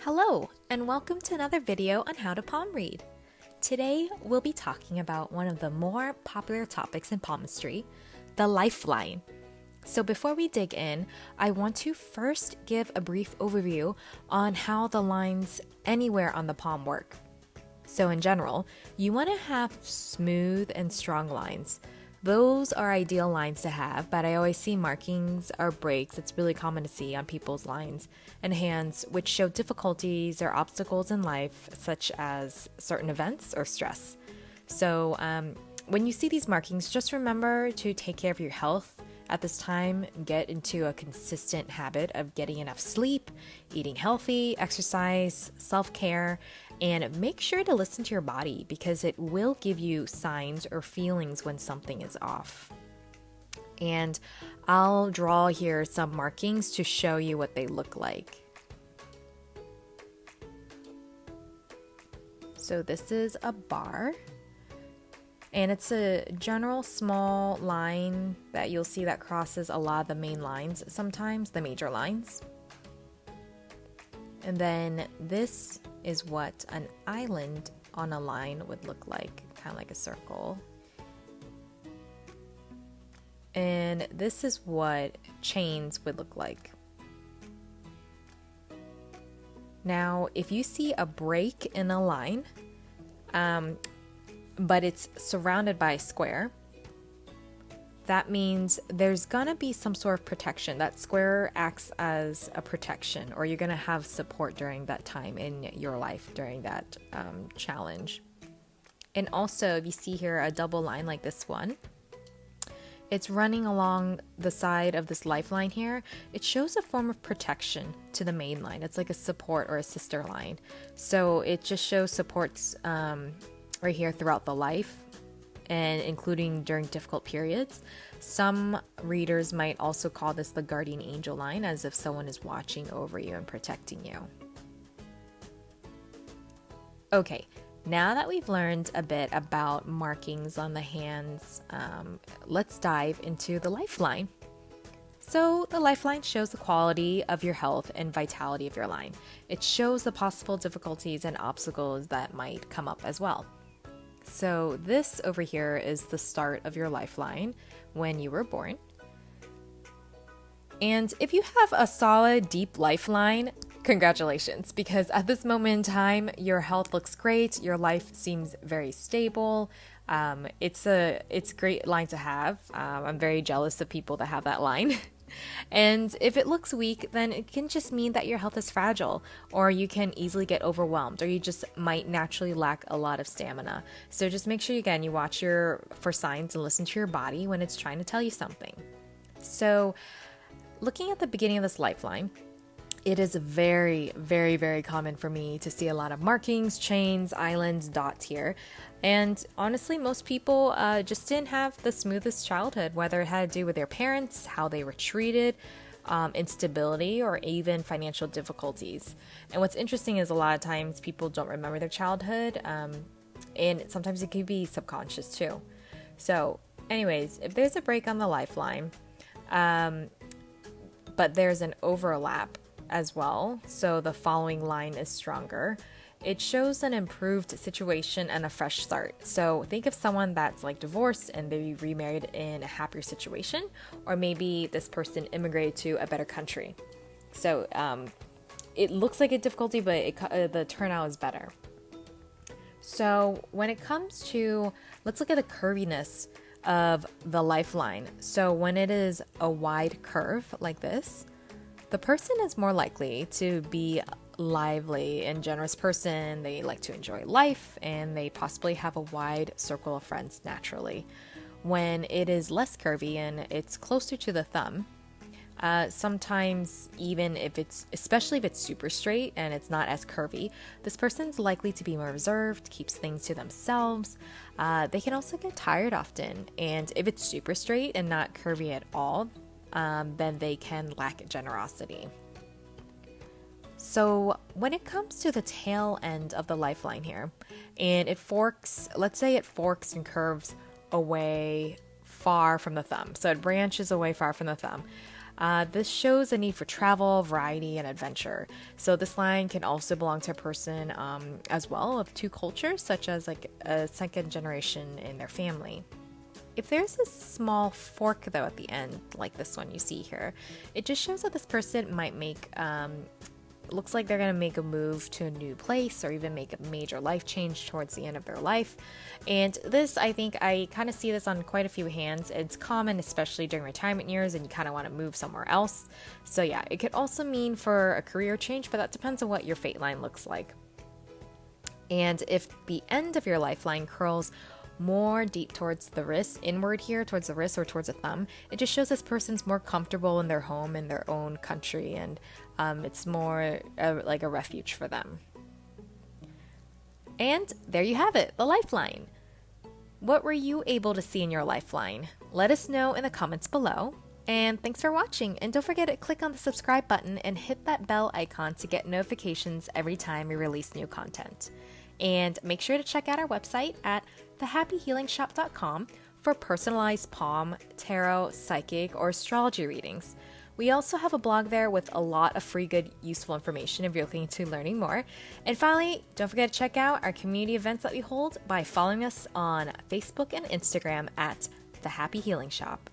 Hello, and welcome to another video on how to palm read. Today, we'll be talking about one of the more popular topics in palmistry, the lifeline. So before we dig in, I want to first give a brief overview on how the lines anywhere on the palm work. So in general, you want to have smooth and strong lines. Those are ideal lines to have, but I always see markings or breaks. It's really common to see on people's lines and hands, which show difficulties or obstacles in life, such as certain events or stress. So when you see these markings, just remember to take care of your health at this time. Get into a consistent habit of getting enough sleep, eating healthy, exercise, self-care, and make sure to listen to your body because it will give you signs or feelings when something is off. And I'll draw here some markings to show you what they look like. So this is a bar, and it's a general small line that you'll see that crosses a lot of the main lines sometimes, the major lines. And then this is what an island on a line would look like, kind of like a circle. And this is what chains would look like. Now, if you see a break in a line, but it's surrounded by a square, that means there's gonna be some sort of protection. That square acts as a protection, or you're gonna have support during that time in your life, during that challenge. And also, if you see here a double line like this one, it's running along the side of this lifeline here. It shows a form of protection to the main line. It's like a support or a sister line. So it just shows supports right here throughout the life, and including during difficult periods. Some readers might also call this the guardian angel line, as if someone is watching over you and protecting you. Okay, now that we've learned a bit about markings on the hands, let's dive into the lifeline. So the lifeline shows the quality of your health and vitality of your line. It shows the possible difficulties and obstacles that might come up as well. So this over here is the start of your lifeline when you were born. And if you have a solid, deep lifeline, congratulations, because at this moment in time, your health looks great. Your life seems very stable. It's a great line to have. I'm very jealous of people that have that line. And if it looks weak, then it can just mean that your health is fragile, or you can easily get overwhelmed, or you just might naturally lack a lot of stamina. So just make sure, again, you watch for signs and listen to your body when it's trying to tell you something. So looking at the beginning of this lifeline, it is very, very, very common for me to see a lot of markings, chains, islands, dots here. And honestly, most people just didn't have the smoothest childhood, whether it had to do with their parents, how they were treated, instability, or even financial difficulties. And what's interesting is a lot of times people don't remember their childhood, and sometimes it could be subconscious too. So anyways, if there's a break on the lifeline, but there's an overlap as well, so the following line is stronger, it shows an improved situation and a fresh start. So think of someone that's like divorced and they remarried in a happier situation, or maybe this person immigrated to a better country. So it looks like a difficulty, but the turnout is better. So when it comes to, let's look at the curviness of the lifeline. So when it is a wide curve like this, the person is more likely to be lively and generous person. They like to enjoy life, and they possibly have a wide circle of friends naturally. When it is less curvy and it's closer to the thumb, sometimes even especially if it's super straight and it's not as curvy, this person's likely to be more reserved, keeps things to themselves. They can also get tired often. And if it's super straight and not curvy at all, then they can lack generosity. So when it comes to the tail end of the lifeline here, and it forks, let's say it forks and curves away far from the thumb. So it branches away far from the thumb. This shows a need for travel, variety, and adventure. So this line can also belong to a person as well of two cultures, such as like a second generation in their family. If there's a small fork though at the end, like this one you see here, it just shows that this person might make looks like they're going to make a move to a new place or even make a major life change towards the end of their life. And this, I think I kind of see this on quite a few hands. It's common, especially during retirement years, and you kind of want to move somewhere else. So yeah, it could also mean for a career change, but that depends on what your fate line looks like. And if the end of your lifeline curls more deep towards the wrist, inward here, towards the wrist or towards the thumb, it just shows this person's more comfortable in their home, in their own country, and it's more like a refuge for them. And there you have it, the lifeline. What were you able to see in your lifeline? Let us know in the comments below. And thanks for watching. And don't forget to click on the subscribe button and hit that bell icon to get notifications every time we release new content. And make sure to check out our website at thehappyhealingshop.com for personalized palm, tarot, psychic, or astrology readings. We also have a blog there with a lot of free, good, useful information if you're looking into learning more. And finally, don't forget to check out our community events that we hold by following us on Facebook and Instagram at The Happy Healing Shop.